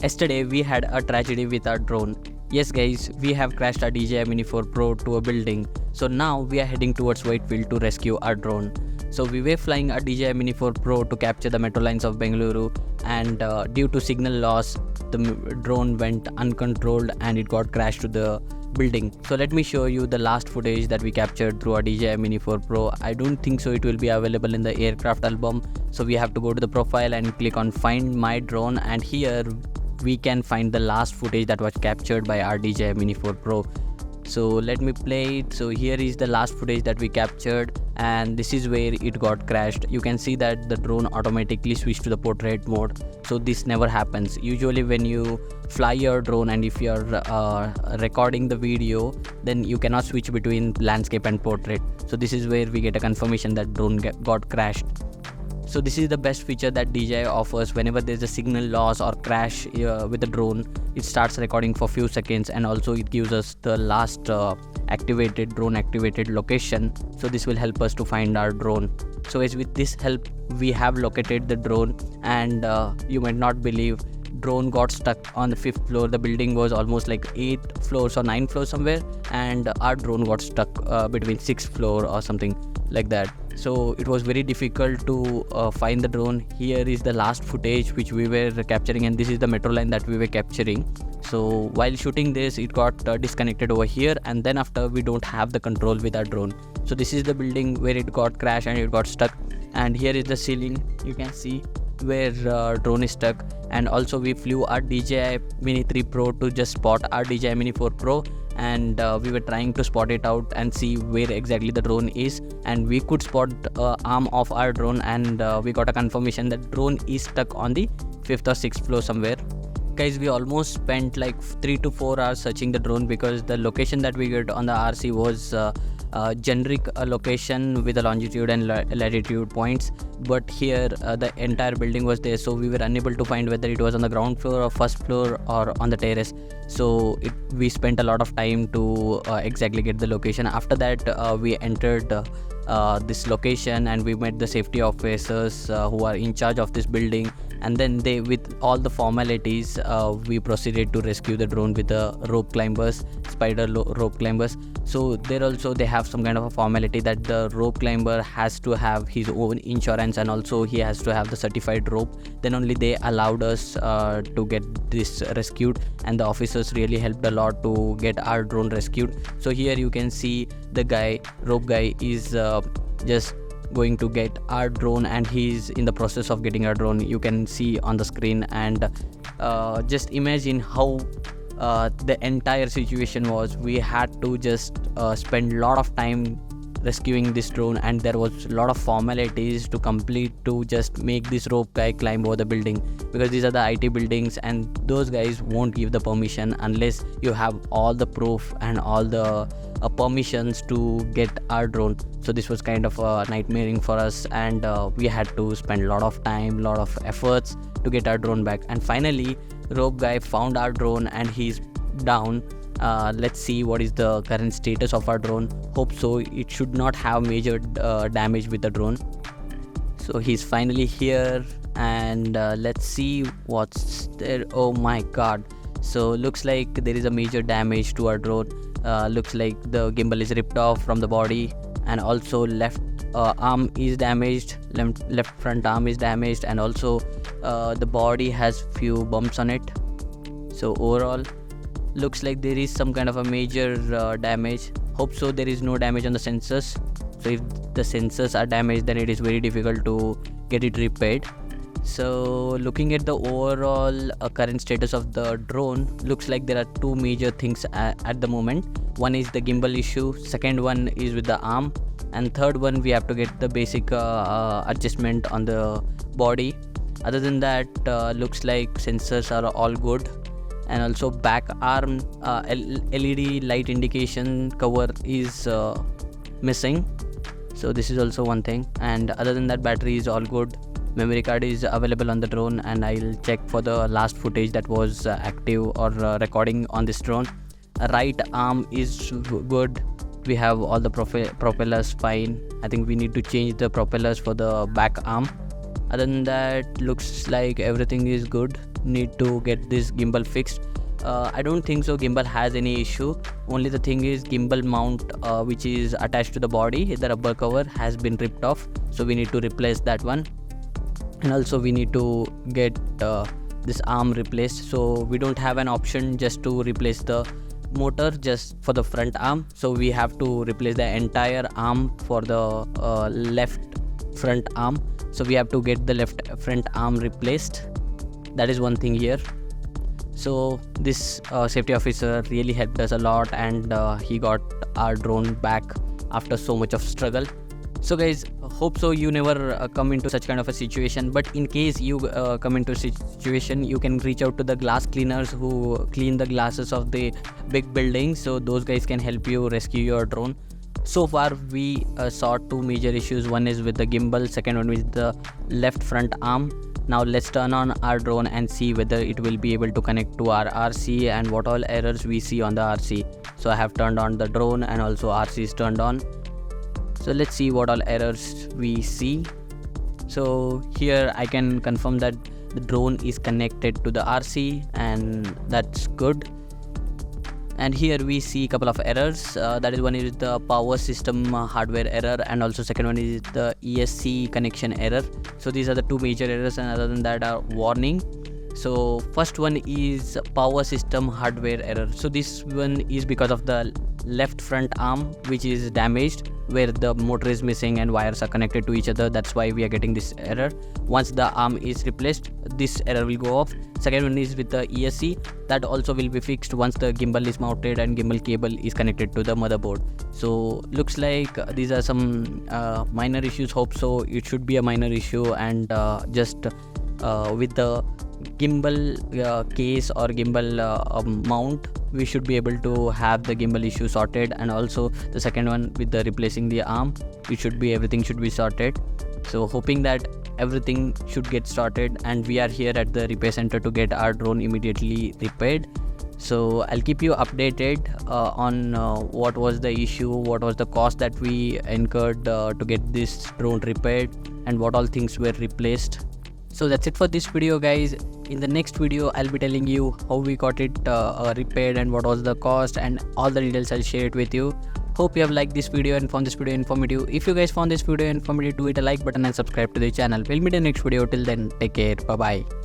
Yesterday we had a tragedy with our drone. Yes guys, we have crashed our DJI Mini4 Pro to a building. So now we are heading towards Whitefield to rescue our drone. So we were flying our DJI Mini4 Pro to capture the metro lines of Bengaluru, and due to signal loss, the drone went uncontrolled and it got crashed to the building. So let me show you the last footage that we captured through our DJI Mini4 Pro. I don't think so it will be available in the aircraft album. So we have to go to the profile and click on find my drone, and here we can find the last footage that was captured by our DJI Mini4 Pro. So let me play it. So here is the last footage that we captured, and this is where it got crashed. You can see that the drone automatically switched to the portrait mode. So this never happens. Usually when you fly your drone and if you're recording the video, then you cannot switch between landscape and portrait. So this is where we get a confirmation that drone got crashed. So this is the best feature that DJI offers. Whenever there's a signal loss or crash with the drone, it starts recording for few seconds, and also it gives us the last drone activated location. So this will help us to find our drone. So as with this help, we have located the drone, and you might not believe, drone got stuck on the 5th floor. The building was almost like 8 floors or 9 floors somewhere, and our drone got stuck between 6th floor or something like that. So it was very difficult to find the drone. Here is the last footage which we were capturing, and this is the metro line that we were capturing. So while shooting this, it got disconnected over here, and then after we don't have the control with our drone. So this is the building where it got crashed and it got stuck, and here is the ceiling. You can see where drone is stuck. And also we flew our DJI Mini3 Pro to just spot our DJI Mini4 Pro, and we were trying to spot it out and see where exactly the drone is, and we could spot arm of our drone, and we got a confirmation that drone is stuck on the 5th or 6th floor somewhere. Guys, we almost spent like 3 to 4 hours searching the drone, because the location that we got on the RC was generic location with the longitude and latitude points, but here the entire building was there, so we were unable to find whether it was on the ground floor or first floor or on the terrace. So we spent a lot of time to exactly get the location. After that we entered this location, and we met the safety officers who are in charge of this building, and then they, with all the formalities, we proceeded to rescue the drone with the rope climbers, rope climbers. So there also they have some kind of a formality that the rope climber has to have his own insurance, and also he has to have the certified rope. Then only they allowed us to get this rescued, and the officers really helped a lot to get our drone rescued. So here you can see the rope guy is just going to get our drone, and he's in the process of getting our drone. You can see on the screen, and just imagine how the entire situation was. We had to just spend a lot of time rescuing this drone, and there was a lot of formalities to complete to just make this rope guy climb over the building, because these are the IT buildings, and those guys won't give the permission unless you have all the proof and all the permissions to get our drone. So this was kind of nightmaring for us, and we had to spend a lot of time, lot of efforts to get our drone back. And finally rope guy found our drone, and he's down. Let's see what is the current status of our drone. Hope so it should not have major damage with the drone. So he's finally here, and let's see what's there. Oh my god, so looks like there is a major damage to our drone. Looks like the gimbal is ripped off from the body, and also left arm is damaged, left front arm is damaged, and also the body has few bumps on it. So overall looks like there is some kind of a major damage. Hope so there is no damage on the sensors. So if the sensors are damaged, then it is very difficult to get it repaired. So looking at the overall current status of the drone, looks like there are two major things at the moment. One is the gimbal issue, second one is with the arm, and third one we have to get the basic adjustment on the body. Other than that, looks like sensors are all good, and also back arm LED light indication cover is missing. So this is also one thing, and other than that, battery is all good. Memory card is available on the drone, and I'll check for the last footage that was active or recording on this drone. Right arm is good. We have all the propellers fine. I think we need to change the propellers for the back arm. Other than that, looks like everything is good. need to get this gimbal fixed. I don't think so gimbal has any issue. Only the thing is gimbal mount which is attached to the body, the rubber cover has been ripped off, so we need to replace that one. And also we need to get this arm replaced. So we don't have an option just to replace the motor just for the front arm, so we have to replace the entire arm for the left front arm. So we have to get the left front arm replaced. That is one thing here. So this safety officer really helped us a lot, and he got our drone back after so much of struggle. So guys, hope so you never come into such kind of a situation, but in case you come into a situation, you can reach out to the glass cleaners who clean the glasses of the big buildings. So those guys can help you rescue your drone. So far we saw two major issues. One is with the gimbal, second one with the left front arm. Now let's turn on our drone and see whether it will be able to connect to our RC and what all errors we see on the RC. So I have turned on the drone and also RC is turned on. So let's see what all errors we see. So here I can confirm that the drone is connected to the RC, and that's good. And here we see a couple of errors. That is, one is the power system hardware error, and also second one is the ESC connection error. So these are the two major errors, and other than that are warning. So first one is power system hardware error. So this one is because of the left front arm which is damaged, where the motor is missing and wires are connected to each other. That's why we are getting this error. Once the arm is replaced, this error will go off. Second one is with the ESC. That also will be fixed once the gimbal is mounted and gimbal cable is connected to the motherboard. So looks like these are some minor issues. Hope so it should be a minor issue, and just with the gimbal case or gimbal mount, we should be able to have the gimbal issue sorted. And also the second one with the replacing the arm, everything should be sorted. So hoping that everything should get started, and we are here at the repair center to get our drone immediately repaired. So I'll keep you updated on what was the issue, what was the cost that we incurred to get this drone repaired, and what all things were replaced. So that's it for this video, guys. In the next video I'll be telling you how we got it repaired and what was the cost, and all the details I'll share it with you. Hope you have liked this video and found this video informative. If you guys found this video informative, do hit a like button and subscribe to the channel. We'll meet in the next video. Till then, take care. Bye bye.